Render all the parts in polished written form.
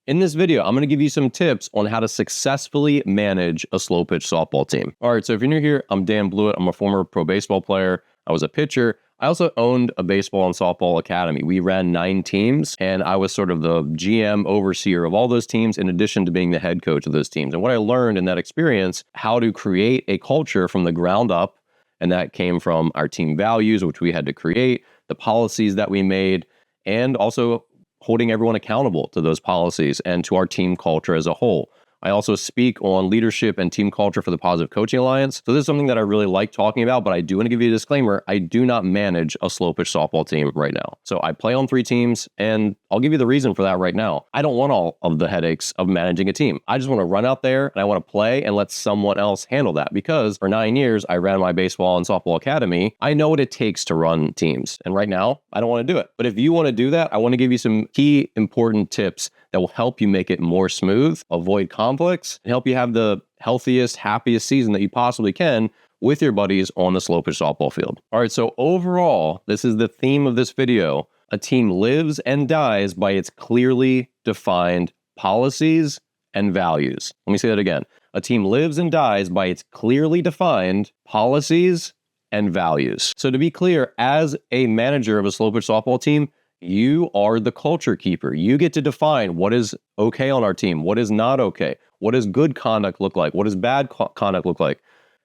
In this video, I'm going to give you some tips on how to successfully manage a slow pitch softball team. All right, so if you're new here, I'm Dan Blewett. I'm a former pro baseball player. I was a pitcher. I also owned a baseball and softball academy. We ran 9 teams, and I was sort of the GM overseer of all those teams in addition to being the head coach of those teams. And what I learned in that experience, how to create a culture from the ground up, and that came from our team values, which we had to create, the policies that we made, and also holding everyone accountable to those policies and to our team culture as a whole. I also speak on leadership and team culture for the Positive Coaching Alliance. So this is something that I really like talking about, but I do want to give you a disclaimer. I do not manage a slow pitch softball team right now. So I play on 3 teams, and I'll give you the reason for that right now. I don't want all of the headaches of managing a team. I just want to run out there and I want to play and let someone else handle that, because for 9 years, I ran my baseball and softball academy. I know what it takes to run teams. And right now, I don't want to do it. But if you want to do that, I want to give you some key important tips that will help you make it more smooth, avoid conflicts, and help you have the healthiest, happiest season that you possibly can with your buddies on the slow pitch softball field. All right, so overall, this is the theme of this video. A team lives and dies by its clearly defined policies and values. Let me say that again. A team lives and dies by its clearly defined policies and values. So to be clear, as a manager of a slow pitch softball team, you are the culture keeper. You get to define what is okay on our team, what is not okay, what does good conduct look like, what does bad conduct look like,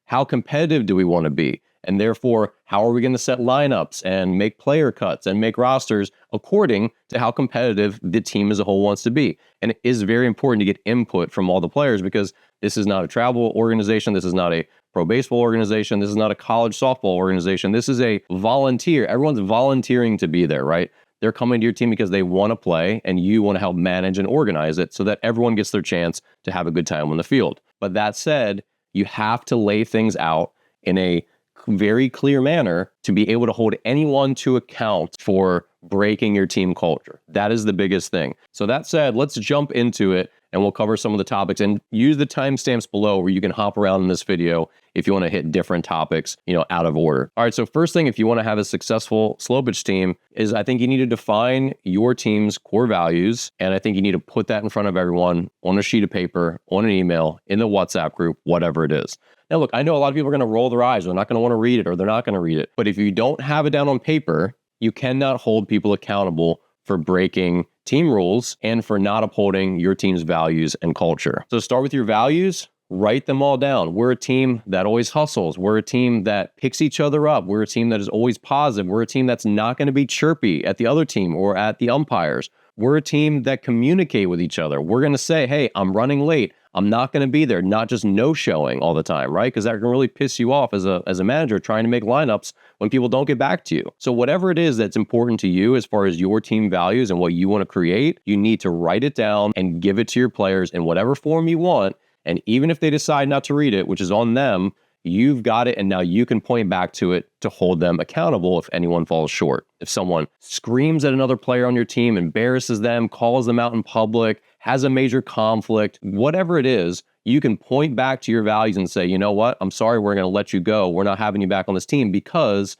how competitive do we want to be, and therefore, how are we going to set lineups and make player cuts and make rosters according to how competitive the team as a whole wants to be. And it is very important to get input from all the players, because this is not a travel organization, this is not a pro baseball organization, this is not a college softball organization, this is a volunteer. Everyone's volunteering to be there, right? They're coming to your team because they want to play, and you want to help manage and organize it so that everyone gets their chance to have a good time on the field. But that said, you have to lay things out in a very clear manner to be able to hold anyone to account for breaking your team culture. That is the biggest thing. So that said, let's jump into it, and we'll cover some of the topics, and use the timestamps below where you can hop around in this video if you want to hit different topics, out of order. All right, so first thing, if you want to have a successful slow pitch team, is I think you need to define your team's core values, and I think you need to put that in front of everyone on a sheet of paper, on an email, in the WhatsApp group, whatever it is. Now, look, I know a lot of people are going to roll their eyes. They're not going to want to read it, or they're not going to read it. But if you don't have it down on paper, you cannot hold people accountable for breaking team rules and for not upholding your team's values and culture. So start with your values, write them all down. We're a team that always hustles. We're a team that picks each other up. We're a team that is always positive. We're a team that's not going to be chirpy at the other team or at the umpires. We're a team that communicate with each other. We're going to say, hey, I'm running late. I'm not going to be there, not just no-showing all the time, right? Because that can really piss you off as a manager trying to make lineups when people don't get back to you. So whatever it is that's important to you as far as your team values and what you want to create, you need to write it down and give it to your players in whatever form you want. And even if they decide not to read it, which is on them, you've got it, and now you can point back to it to hold them accountable if anyone falls short. If someone screams at another player on your team, embarrasses them, calls them out in public, has a major conflict, whatever it is, you can point back to your values and say, you know what, I'm sorry, we're going to let you go. We're not having you back on this team because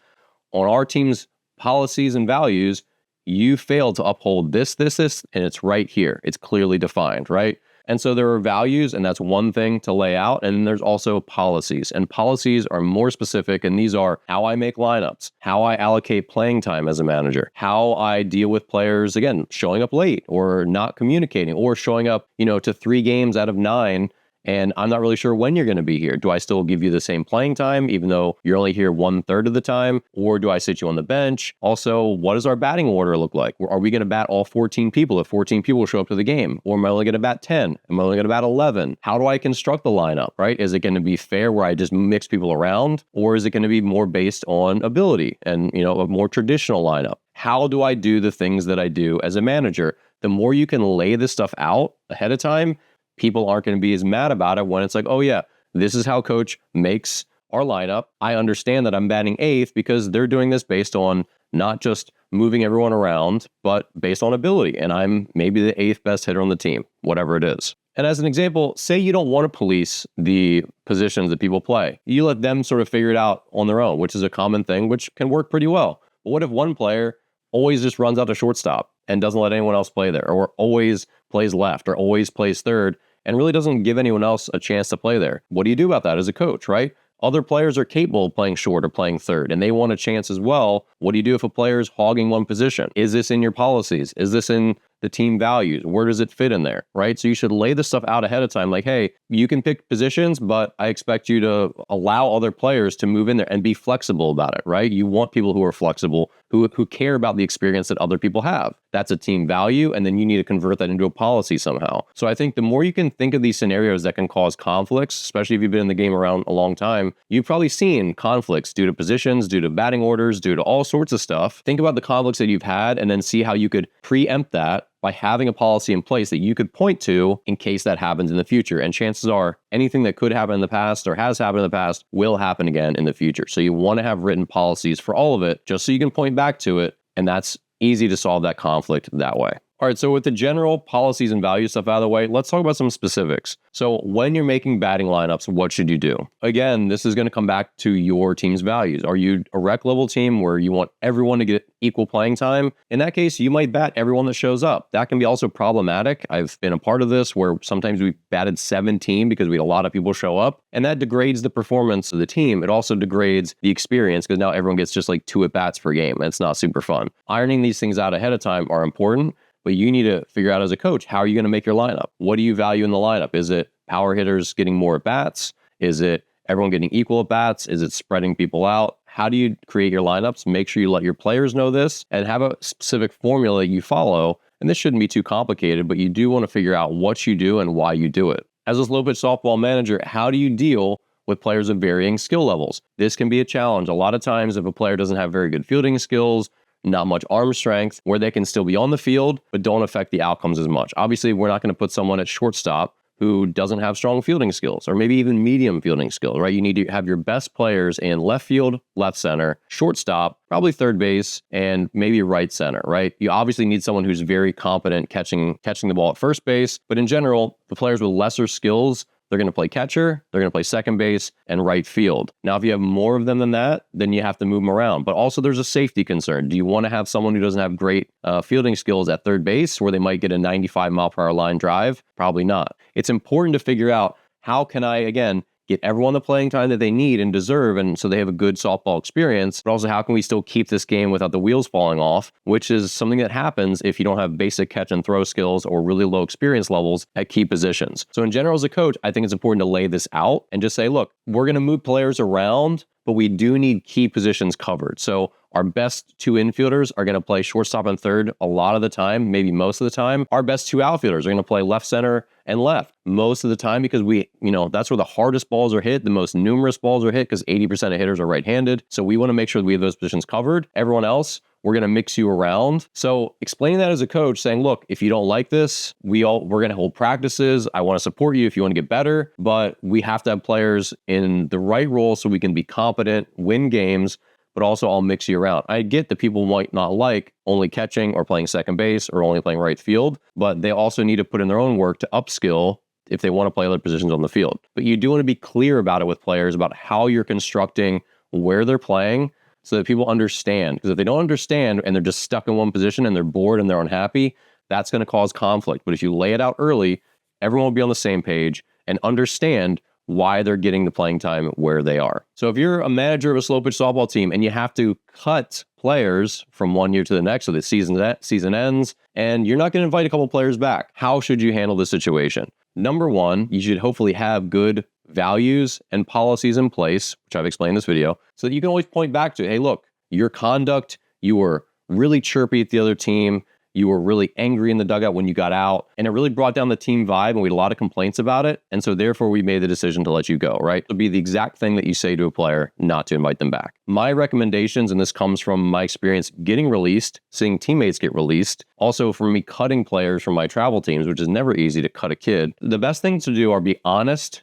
on our team's policies and values, you failed to uphold this, and it's right here. It's clearly defined, right? And so there are values, and that's one thing to lay out. And there's also policies. And policies are more specific, and these are how I make lineups, how I allocate playing time as a manager, how I deal with players, again, showing up late or not communicating, or showing up, to 3 games out of 9, and I'm not really sure when you're going to be here. Do I still give you the same playing time, even though you're only here 1/3 of the time? Or do I sit you on the bench? Also, what does our batting order look like? Are we going to bat all 14 people if 14 people show up to the game? Or am I only going to bat 10? Am I only going to bat 11? How do I construct the lineup, right? Is it going to be fair where I just mix people around? Or is it going to be more based on ability and, a more traditional lineup? How do I do the things that I do as a manager? The more you can lay this stuff out ahead of time, people aren't going to be as mad about it when it's like, oh yeah, this is how coach makes our lineup. I understand that I'm batting 8th because they're doing this based on not just moving everyone around, but based on ability. And I'm maybe the 8th best hitter on the team, whatever it is. And as an example, say you don't want to police the positions that people play. You let them sort of figure it out on their own, which is a common thing, which can work pretty well. But what if one player always just runs out to shortstop and doesn't let anyone else play there, or always plays left or always plays third and really doesn't give anyone else a chance to play there. What do you do about that as a coach, right? Other players are capable of playing short or playing third, and they want a chance as well. What do you do if a player is hogging one position? Is this in your policies? Is this in the team values? Where does it fit in there, right? So you should lay this stuff out ahead of time. Like, hey, you can pick positions, but I expect you to allow other players to move in there and be flexible about it, right? You want people who are flexible, who care about the experience that other people have. That's a team value, and then you need to convert that into a policy somehow. So I think the more you can think of these scenarios that can cause conflicts, especially if you've been in the game around a long time, you've probably seen conflicts due to positions, due to batting orders, due to all sorts of stuff. Think about the conflicts that you've had and then see how you could preempt that by having a policy in place that you could point to in case that happens in the future. And chances are anything that could happen in the past or has happened in the past will happen again in the future. So you want to have written policies for all of it just so you can point back to it. And that's easy to solve that conflict that way. All right, so with the general policies and value stuff out of the way, let's talk about some specifics. So when you're making batting lineups, what should you do? Again, this is going to come back to your team's values. Are you a rec level team where you want everyone to get equal playing time? In that case, you might bat everyone that shows up. That can be also problematic. I've been a part of this where sometimes we batted 17 because we had a lot of people show up, and that degrades the performance of the team. It also degrades the experience because now everyone gets just like 2 at-bats per game, and it's not super fun. Ironing these things out ahead of time are important. But you need to figure out as a coach, how are you going to make your lineup? What do you value in the lineup? Is it power hitters getting more at-bats? Is it everyone getting equal at-bats? Is it spreading people out? How do you create your lineups? Make sure you let your players know this and have a specific formula you follow. And this shouldn't be too complicated, but you do want to figure out what you do and why you do it. As a slow pitch softball manager, how do you deal with players of varying skill levels? This can be a challenge. A lot of times if a player doesn't have very good fielding skills, not much arm strength, where they can still be on the field, but don't affect the outcomes as much. Obviously, we're not going to put someone at shortstop who doesn't have strong fielding skills, or maybe even medium fielding skills, right? You need to have your best players in left field, left center, shortstop, probably third base, and maybe right center, right? You obviously need someone who's very competent catching the ball at first base, but in general, the players with lesser skills, they're going to play catcher, they're going to play second base, and right field. Now, if you have more of them than that, then you have to move them around. But also there's a safety concern. Do you want to have someone who doesn't have great fielding skills at third base where they might get a 95 mile per hour line drive? Probably not. It's important to figure out how can I, again, get everyone the playing time that they need and deserve, and so they have a good softball experience, but also how can we still keep this game without the wheels falling off, which is something that happens if you don't have basic catch and throw skills or really low experience levels at key positions. So in general, as a coach, I think it's important to lay this out and just say, look, we're going to move players around, but we do need key positions covered. So our best 2 infielders are going to play shortstop and third a lot of the time, maybe most of the time. Our best 2 outfielders are going to play left center and left most of the time because that's where the hardest balls are hit, the most numerous balls are hit because 80% of hitters are right-handed. So we want to make sure that we have those positions covered. Everyone else, we're going to mix you around. So explaining that as a coach, saying, look, if you don't like this, we're going to hold practices. I want to support you if you want to get better, but we have to have players in the right role so we can be competent, win games, but also I'll mix you around. I get that people might not like only catching or playing second base or only playing right field, but they also need to put in their own work to upskill if they want to play other positions on the field. But you do want to be clear about it with players about how you're constructing where they're playing so that people understand. Because if they don't understand and they're just stuck in one position and they're bored and they're unhappy, that's going to cause conflict. But if you lay it out early, everyone will be on the same page and understand why they're getting the playing time where they are. So if you're a manager of a slow pitch softball team and you have to cut players from one year to the next, so the season ends, and you're not going to invite a couple players back, how should you handle this situation? Number one, you should hopefully have good values and policies in place, which I've explained in this video, so that you can always point back to, hey, look, your conduct, you were really chirpy at the other team, you were really angry in the dugout when you got out, and it really brought down the team vibe, and we had a lot of complaints about it, and so therefore we made the decision to let you go, right? It would be the exact thing that you say to a player not to invite them back. My recommendations, and this comes from my experience getting released, seeing teammates get released, also from me cutting players from my travel teams, which is never easy to cut a kid. The best things to do are be honest,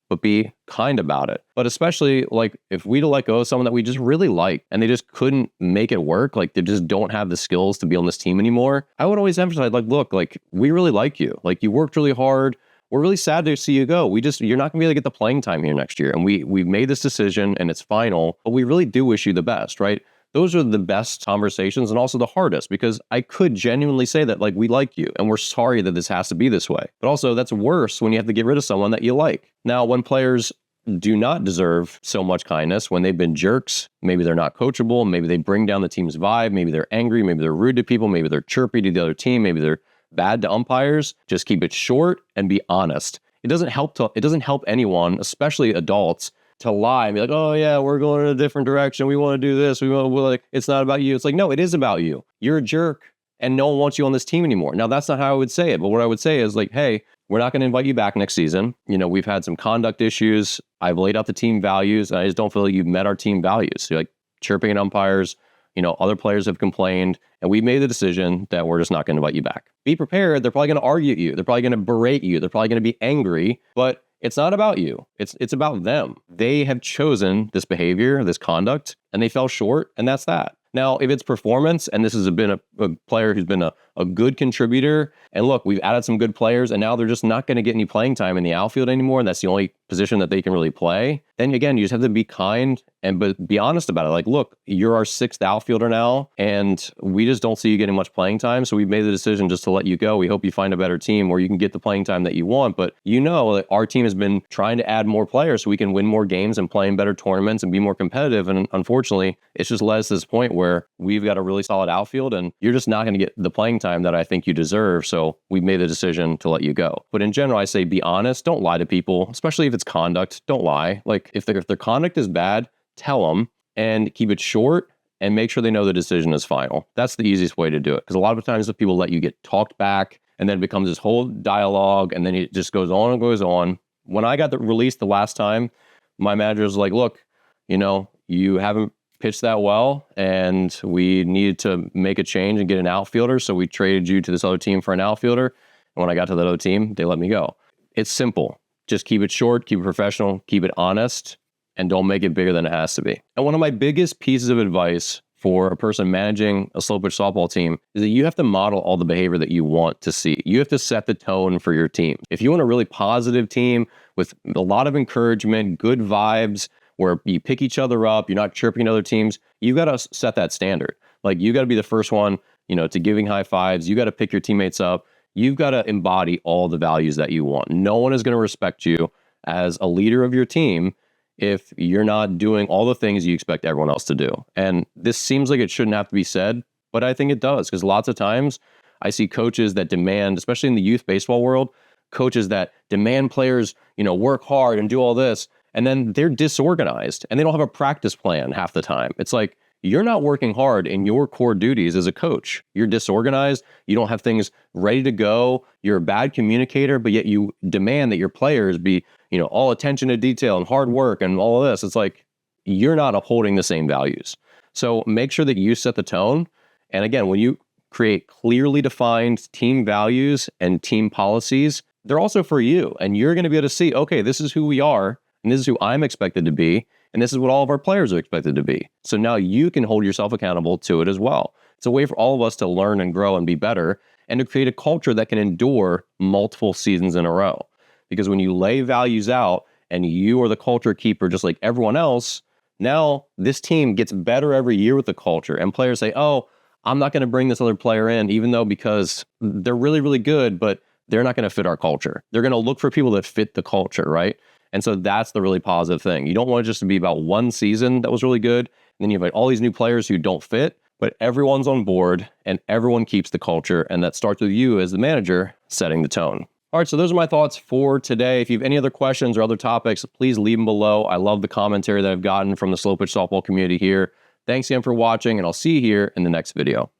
but be kind about it. But especially like if we to let go of someone that we just really like and they just couldn't make it work, like they just don't have the skills to be on this team anymore, I would always emphasize like, look, like we really like you. Like you worked really hard. We're really sad to see you go. You're not gonna be able to get the playing time here next year. And we've made this decision and it's final, but we really do wish you the best, right? those are the best conversations and also the hardest, because I could genuinely say that, like, we like you and we're sorry that this has to be this way. But also that's worse when you have to get rid of someone that you like. Now, when players do not deserve so much kindness, when they've been jerks, maybe they're not coachable, maybe they bring down the team's vibe, maybe they're angry, maybe they're rude to people, maybe they're chirpy to the other team, maybe they're bad to umpires, just keep it short and be honest. It doesn't help anyone, especially adults, to lie and be like, oh yeah, we're going in a different direction. We want to do this. We're like, it's not about you. It's like, no, it is about you. You're a jerk and no one wants you on this team anymore. Now, that's not how I would say it. But what I would say is like, hey, we're not going to invite you back next season. You know, we've had some conduct issues. I've laid out the team values and I just don't feel like you've met our team values. So you're like chirping at umpires, you know, other players have complained and we made the decision that we're just not going to invite you back. Be prepared. They're probably going to argue at you. They're probably going to berate you. They're probably going to be angry, but it's not about you. It's about them. They have chosen this behavior, this conduct, and they fell short, and that's that. Now, if it's performance, and this has been a player who's been a good contributor, and look, we've added some good players, and now they're just not going to get any playing time in the outfield anymore, and that's the only position that they can really play, then again, you just have to be kind but be honest about it. Like, look, you're our sixth outfielder now, and we just don't see you getting much playing time, so we've made the decision just to let you go. We hope you find a better team where you can get the playing time that you want, but you know that our team has been trying to add more players so we can win more games and play in better tournaments and be more competitive, and unfortunately, it's just led us to this point where we've got a really solid outfield, and you're just not going to get the playing time that I think you deserve, so we've made the decision to let you go. But in general, I say be honest. Don't lie to people, especially if it's conduct. Don't lie. Like, if their conduct is bad, tell them and keep it short and make sure they know the decision is final. That's the easiest way to do it, because a lot of times people let you get talked back and then it becomes this whole dialogue and then it just goes on and goes on. When I got the release the last time, my manager was like, look, you know, you haven't pitched that well and we needed to make a change and get an outfielder, so we traded you to this other team for an outfielder. And when I got to that other team, they let me go. It's simple. Just keep it short, keep it professional, keep it honest, and don't make it bigger than it has to be. And one of my biggest pieces of advice for a person managing a slow pitch softball team is that you have to model all the behavior that you want to see. You have to set the tone for your team. If you want a really positive team with a lot of encouragement, good vibes, where you pick each other up, you're not chirping other teams, you've got to set that standard. Like, you got to be the first one, you know, to giving high fives. You got to pick your teammates up. You've got to embody all the values that you want. No one is going to respect you as a leader of your team if you're not doing all the things you expect everyone else to do. And this seems like it shouldn't have to be said, but I think it does, because lots of times I see coaches that demand, especially in the youth baseball world, coaches that demand players, you know, work hard and do all this, and then they're disorganized and they don't have a practice plan half the time. It's like, you're not working hard in your core duties as a coach. You're disorganized. You don't have things ready to go. You're a bad communicator, but yet you demand that your players be, you know, all attention to detail and hard work and all of this. It's like, you're not upholding the same values. So make sure that you set the tone. And again, when you create clearly defined team values and team policies, they're also for you. And you're going to be able to see, okay, this is who we are, and this is who I'm expected to be. And this is what all of our players are expected to be. So now you can hold yourself accountable to it as well. It's a way for all of us to learn and grow and be better, and to create a culture that can endure multiple seasons in a row. Because when you lay values out and you are the culture keeper just like everyone else, now this team gets better every year with the culture. And players say, oh, I'm not going to bring this other player in, even though because they're really, really good, but they're not going to fit our culture. They're going to look for people that fit the culture, right? And so that's the really positive thing. You don't want it just to be about one season that was really good, and then you have all these new players who don't fit, but everyone's on board and everyone keeps the culture, and that starts with you as the manager setting the tone. All right, so those are my thoughts for today. If you have any other questions or other topics, please leave them below. I love the commentary that I've gotten from the slow pitch softball community here. Thanks again for watching, and I'll see you here in the next video.